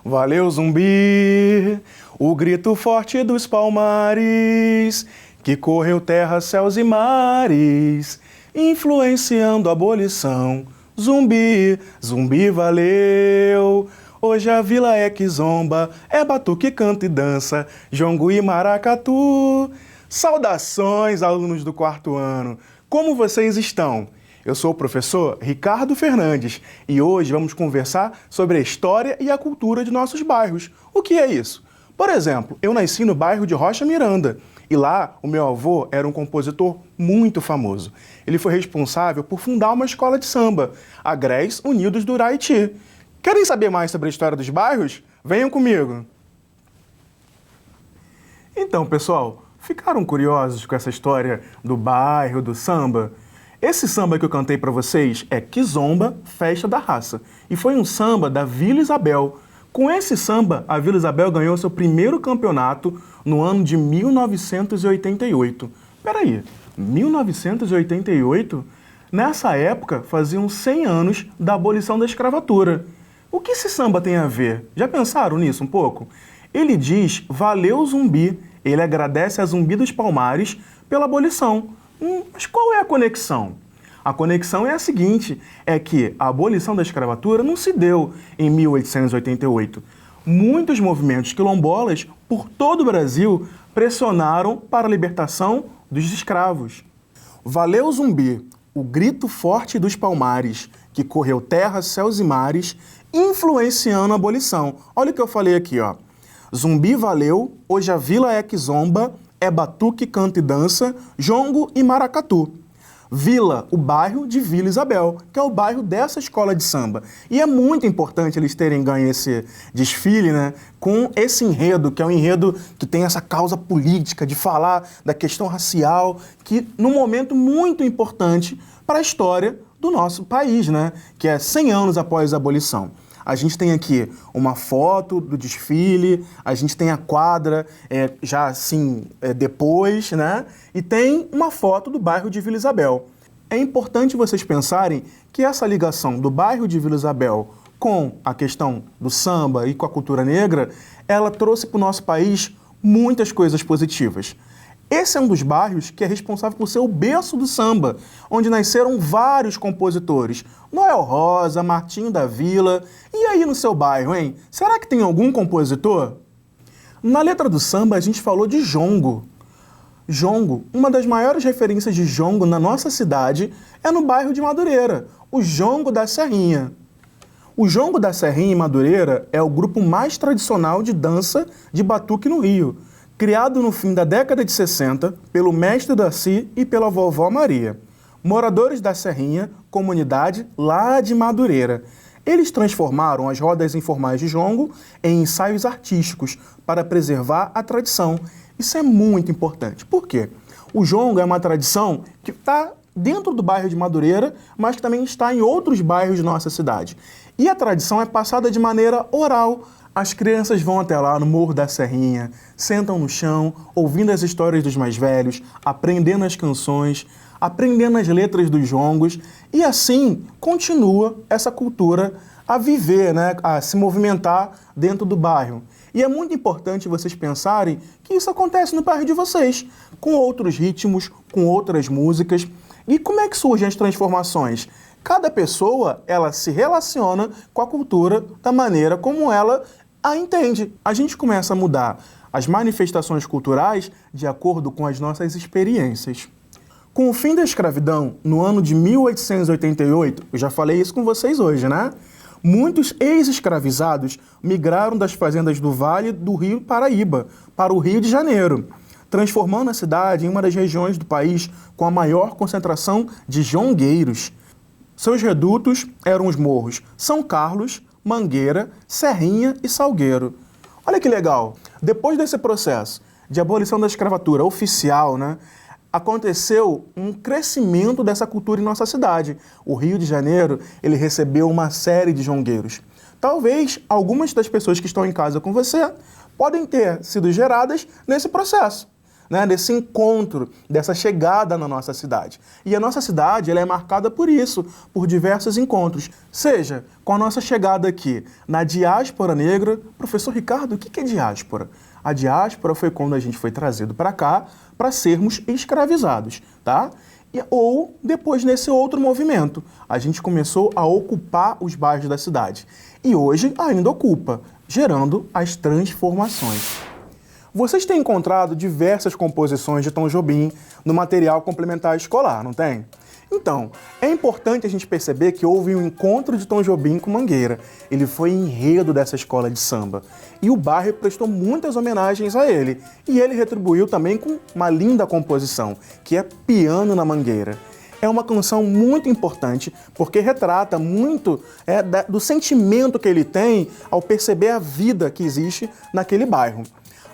Valeu, Zumbi, o grito forte dos palmares, que correu terra, céus e mares, influenciando a abolição. Zumbi, Zumbi, valeu. Hoje a vila é Kizomba, é batuque, canta e dança, jongo e maracatu. Saudações, alunos do quarto ano. Como vocês estão? Eu sou o professor Ricardo Fernandes e hoje vamos conversar sobre a história e a cultura de nossos bairros. O que é isso? Por exemplo, eu nasci no bairro de Rocha Miranda e lá o meu avô era um compositor muito famoso. Ele foi responsável por fundar uma escola de samba, a Grés Unidos do Uraiti. Querem saber mais sobre a história dos bairros? Venham comigo! Então, pessoal, ficaram curiosos com essa história do bairro, do samba? Esse samba que eu cantei para vocês é Kizomba, Festa da Raça, e foi um samba da Vila Isabel. Com esse samba, a Vila Isabel ganhou seu primeiro campeonato no ano de 1988. Peraí, 1988? Nessa época, faziam 100 anos da abolição da escravatura. O que esse samba tem a ver? Já pensaram nisso um pouco? Ele diz, valeu Zumbi, ele agradece a Zumbi dos Palmares pela abolição. Mas qual é a conexão? A conexão é a seguinte, é que a abolição da escravatura não se deu em 1888. Muitos movimentos quilombolas por todo o Brasil pressionaram para a libertação dos escravos. Valeu Zumbi, o grito forte dos palmares, que correu terra, céus e mares, influenciando a abolição. Olha o que eu falei aqui, ó. Zumbi valeu, hoje a vila é Kizomba, é batuque, canta e dança, jongo e maracatu. Vila, o bairro de Vila Isabel, que é o bairro dessa escola de samba. E é muito importante eles terem ganho esse desfile, né, com esse enredo, que é um enredo que tem essa causa política, de falar da questão racial, que num momento muito importante para a história do nosso país, né, que é 100 anos após a abolição. A gente tem aqui uma foto do desfile, a gente tem a quadra já assim depois, né? E tem uma foto do bairro de Vila Isabel. É importante vocês pensarem que essa ligação do bairro de Vila Isabel com a questão do samba e com a cultura negra, ela trouxe para o nosso país muitas coisas positivas. Esse é um dos bairros que é responsável por ser o berço do samba, onde nasceram vários compositores. Noel Rosa, Martinho da Vila. E aí no seu bairro, hein? Será que tem algum compositor? Na letra do samba a gente falou de jongo. Jongo, uma das maiores referências de jongo na nossa cidade é no bairro de Madureira, o Jongo da Serrinha. O Jongo da Serrinha em Madureira é o grupo mais tradicional de dança de batuque no Rio, criado no fim da década de 60 pelo mestre Darcy e pela vovó Maria. Moradores da Serrinha, comunidade lá de Madureira. Eles transformaram as rodas informais de jongo em ensaios artísticos para preservar a tradição. Isso é muito importante. Por quê? O jongo é uma tradição que está dentro do bairro de Madureira, mas que também está em outros bairros de nossa cidade. E a tradição é passada de maneira oral. As crianças vão até lá no Morro da Serrinha, sentam no chão, ouvindo as histórias dos mais velhos, aprendendo as canções, aprendendo as letras dos jongos, e assim continua essa cultura a viver, né, a se movimentar dentro do bairro. E é muito importante vocês pensarem que isso acontece no bairro de vocês, com outros ritmos, com outras músicas. E como é que surgem as transformações? Cada pessoa, ela se relaciona com a cultura da maneira como ela a entende. A gente começa a mudar as manifestações culturais de acordo com as nossas experiências. Com o fim da escravidão, no ano de 1888, eu já falei isso com vocês hoje, né? Muitos ex-escravizados migraram das fazendas do Vale do Rio Paraíba para o Rio de Janeiro, transformando a cidade em uma das regiões do país com a maior concentração de jongueiros. Seus redutos eram os morros São Carlos, Mangueira, Serrinha e Salgueiro. Olha que legal! Depois desse processo de abolição da escravatura oficial, né, aconteceu um crescimento dessa cultura em nossa cidade. O Rio de Janeiro, ele recebeu uma série de jongueiros. Talvez algumas das pessoas que estão em casa com você podem ter sido geradas nesse processo. né, desse encontro, dessa chegada na nossa cidade. E a nossa cidade ela é marcada por isso, por diversos encontros. Seja com a nossa chegada aqui na diáspora negra. Professor Ricardo, o que é diáspora? A diáspora foi quando a gente foi trazido para cá para sermos escravizados, tá? Ou depois nesse outro movimento, a gente começou a ocupar os bairros da cidade. E hoje ainda ocupa, gerando as transformações. Vocês têm encontrado diversas composições de Tom Jobim no material complementar escolar, não tem? Então, é importante a gente perceber que houve um encontro de Tom Jobim com Mangueira. Ele foi enredo dessa escola de samba. E o bairro prestou muitas homenagens a ele. E ele retribuiu também com uma linda composição, que é Piano na Mangueira. É uma canção muito importante, porque retrata muito do sentimento que ele tem ao perceber a vida que existe naquele bairro.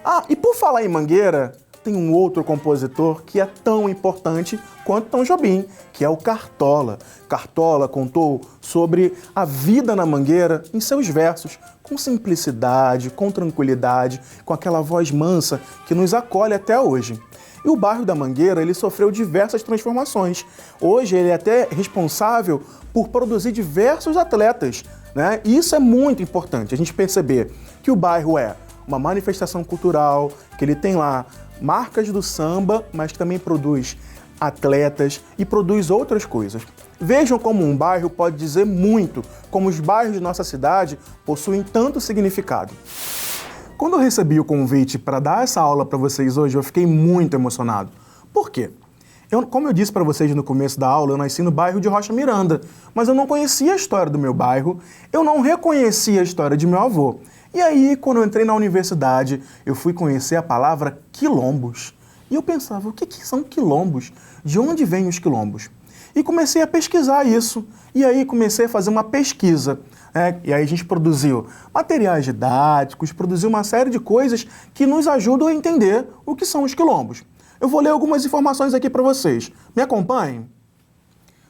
Ah, e por falar em Mangueira, tem um outro compositor que é tão importante quanto Tom Jobim, que é o Cartola. Cartola contou sobre a vida na Mangueira em seus versos, com simplicidade, com tranquilidade, com aquela voz mansa que nos acolhe até hoje. E o bairro da Mangueira, ele sofreu diversas transformações. Hoje ele é até responsável por produzir diversos atletas, né? E isso é muito importante, a gente perceber que o bairro é uma manifestação cultural, que ele tem lá marcas do samba, mas que também produz atletas e produz outras coisas. Vejam como um bairro pode dizer muito, como os bairros de nossa cidade possuem tanto significado. Quando eu recebi o convite para dar essa aula para vocês hoje, eu fiquei muito emocionado. Por quê? Como eu disse para vocês no começo da aula, eu nasci no bairro de Rocha Miranda, mas eu não conhecia a história do meu bairro, eu não reconhecia a história de meu avô. E aí, quando eu entrei na universidade, eu fui conhecer a palavra quilombos. E eu pensava, o que são quilombos? De onde vêm os quilombos? E comecei a pesquisar isso. E aí comecei a fazer uma pesquisa. E aí a gente produziu materiais didáticos, produziu uma série de coisas que nos ajudam a entender o que são os quilombos. Eu vou ler algumas informações aqui para vocês. Me acompanhem?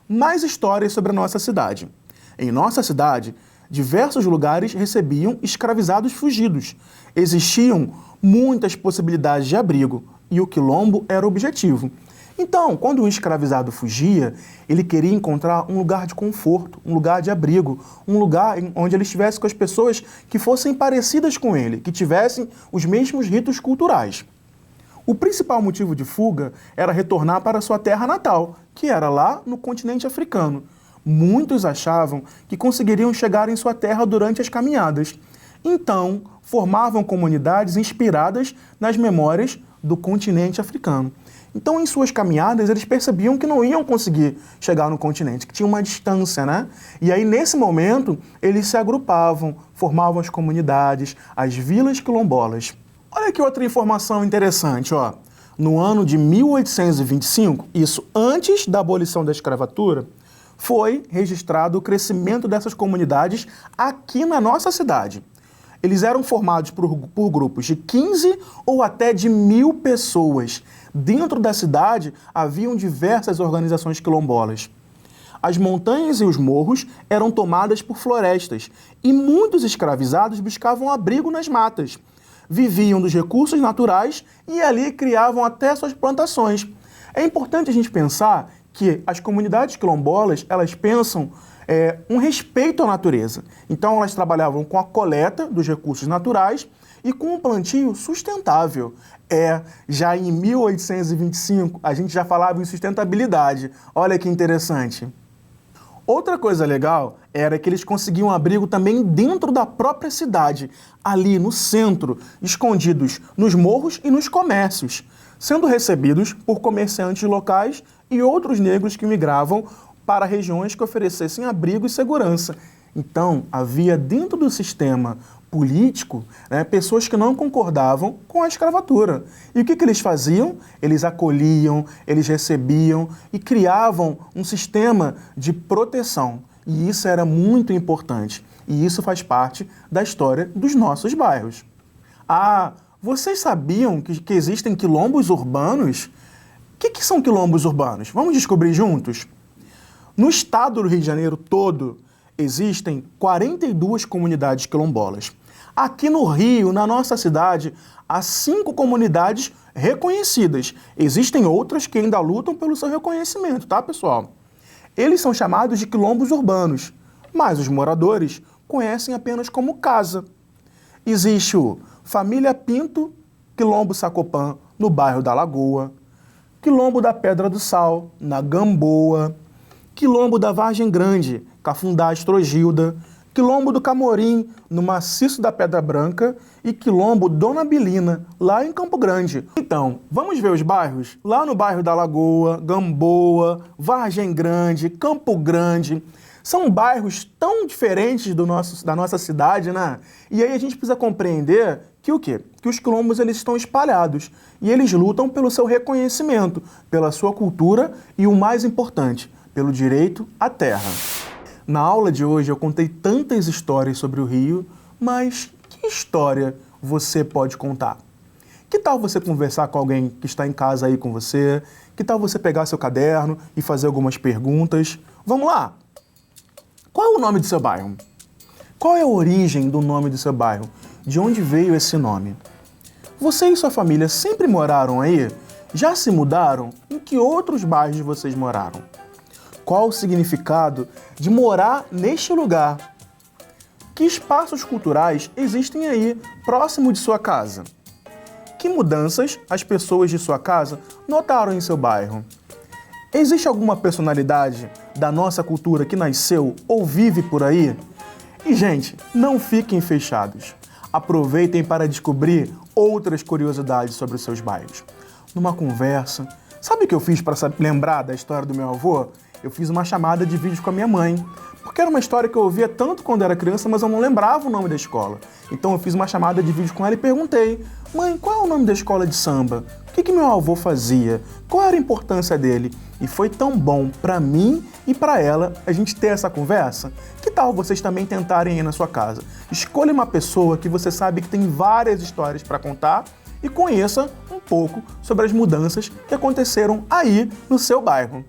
Mais histórias sobre a nossa cidade. Em nossa cidade, diversos lugares recebiam escravizados fugidos. Existiam muitas possibilidades de abrigo e o quilombo era o objetivo. Então, quando um escravizado fugia, ele queria encontrar um lugar de conforto, um lugar de abrigo, um lugar onde ele estivesse com as pessoas que fossem parecidas com ele, que tivessem os mesmos ritos culturais. O principal motivo de fuga era retornar para sua terra natal, que era lá no continente africano. Muitos achavam que conseguiriam chegar em sua terra durante as caminhadas. Então, formavam comunidades inspiradas nas memórias do continente africano. Então, em suas caminhadas, eles percebiam que não iam conseguir chegar no continente, que tinha uma distância, né? E aí, nesse momento, eles se agrupavam, formavam as comunidades, as vilas quilombolas. Olha que outra informação interessante, ó. No ano de 1825, isso antes da abolição da escravatura, foi registrado o crescimento dessas comunidades aqui na nossa cidade. Eles eram formados por grupos de 15 ou até de 1.000 pessoas. Dentro da cidade haviam diversas organizações quilombolas. As montanhas e os morros eram tomadas por florestas e muitos escravizados buscavam abrigo nas matas. Viviam dos recursos naturais e ali criavam até suas plantações. É importante a gente pensar que as comunidades quilombolas, elas pensam um respeito à natureza. Então elas trabalhavam com a coleta dos recursos naturais e com um plantio sustentável. Já em 1825 a gente já falava em sustentabilidade. Olha que interessante. Outra coisa legal era que eles conseguiam abrigo também dentro da própria cidade, ali no centro, escondidos nos morros e nos comércios, sendo recebidos por comerciantes locais e outros negros que migravam para regiões que oferecessem abrigo e segurança. Então, havia dentro do sistema político pessoas que não concordavam com a escravatura. E o que eles faziam? Eles acolhiam, eles recebiam e criavam um sistema de proteção. E isso era muito importante. E isso faz parte da história dos nossos bairros. Ah, vocês sabiam que existem quilombos urbanos? O que são quilombos urbanos? Vamos descobrir juntos? No estado do Rio de Janeiro todo, existem 42 comunidades quilombolas. Aqui no Rio, na nossa cidade, há 5 comunidades reconhecidas. Existem outras que ainda lutam pelo seu reconhecimento, tá, pessoal? Eles são chamados de quilombos urbanos, mas os moradores conhecem apenas como casa. Existe o Família Pinto, Quilombo Sacopã, no bairro da Lagoa, Quilombo da Pedra do Sal, na Gamboa, Quilombo da Vargem Grande, Cafundá Estrogilda, Quilombo do Camorim, no Maciço da Pedra Branca e Quilombo Dona Belina, lá em Campo Grande. Então, vamos ver os bairros? Lá no bairro da Lagoa, Gamboa, Vargem Grande, Campo Grande. São bairros tão diferentes da nossa cidade, né? E aí a gente precisa compreender que o quê? Que os quilombos eles estão espalhados e eles lutam pelo seu reconhecimento, pela sua cultura e, o mais importante, pelo direito à terra. Na aula de hoje eu contei tantas histórias sobre o Rio, mas que história você pode contar? Que tal você conversar com alguém que está em casa aí com você? Que tal você pegar seu caderno e fazer algumas perguntas? Vamos lá! Qual é o nome do seu bairro? Qual é a origem do nome do seu bairro? De onde veio esse nome? Você e sua família sempre moraram aí? Já se mudaram? Em que outros bairros vocês moraram? Qual o significado de morar neste lugar? Que espaços culturais existem aí, próximo de sua casa? Que mudanças as pessoas de sua casa notaram em seu bairro? Existe alguma personalidade da nossa cultura que nasceu ou vive por aí? E, gente, não fiquem fechados. Aproveitem para descobrir outras curiosidades sobre os seus bairros. Numa conversa, sabe o que eu fiz para lembrar da história do meu avô? Eu fiz uma chamada de vídeo com a minha mãe, porque era uma história que eu ouvia tanto quando era criança, mas eu não lembrava o nome da escola. Então eu fiz uma chamada de vídeo com ela e perguntei: mãe, qual é o nome da escola de samba? O que meu avô fazia? Qual era a importância dele? E foi tão bom para mim e para ela a gente ter essa conversa. Que tal vocês também tentarem ir na sua casa? Escolha uma pessoa que você sabe que tem várias histórias para contar e conheça um pouco sobre as mudanças que aconteceram aí no seu bairro.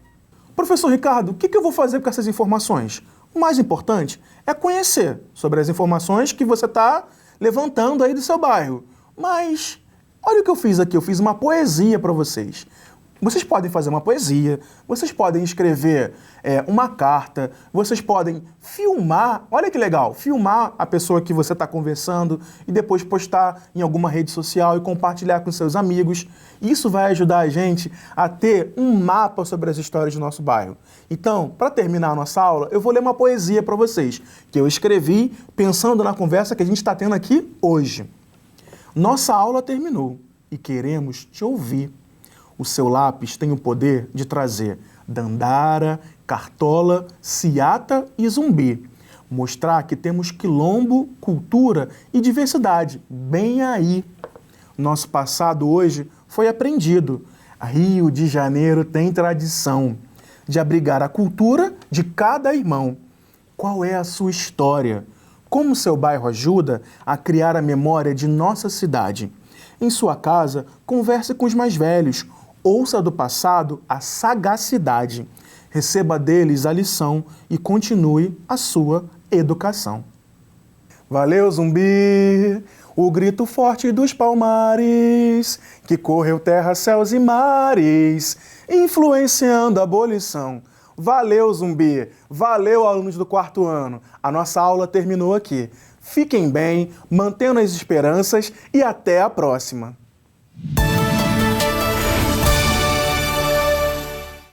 Professor Ricardo, o que eu vou fazer com essas informações? O mais importante é conhecer sobre as informações que você está levantando aí do seu bairro. Mas olha o que eu fiz aqui, eu fiz uma poesia para vocês. Vocês podem fazer uma poesia, vocês podem escrever uma carta, vocês podem filmar, olha que legal, filmar a pessoa que você está conversando e depois postar em alguma rede social e compartilhar com seus amigos. Isso vai ajudar a gente a ter um mapa sobre as histórias do nosso bairro. Então, para terminar a nossa aula, eu vou ler uma poesia para vocês, que eu escrevi pensando na conversa que a gente está tendo aqui hoje. Nossa aula terminou e queremos te ouvir. O seu lápis tem o poder de trazer Dandara, Cartola, Ciata e Zumbi. Mostrar que temos quilombo, cultura e diversidade bem aí. Nosso passado hoje foi aprendido. Rio de Janeiro tem tradição de abrigar a cultura de cada irmão. Qual é a sua história? Como seu bairro ajuda a criar a memória de nossa cidade? Em sua casa, converse com os mais velhos. Ouça do passado a sagacidade. Receba deles a lição e continue a sua educação. Valeu, Zumbi! O grito forte dos palmares, que correu terra, céus e mares, influenciando a abolição. Valeu, Zumbi! Valeu, alunos do 4º ano! A nossa aula terminou aqui. Fiquem bem, mantendo as esperanças e até a próxima!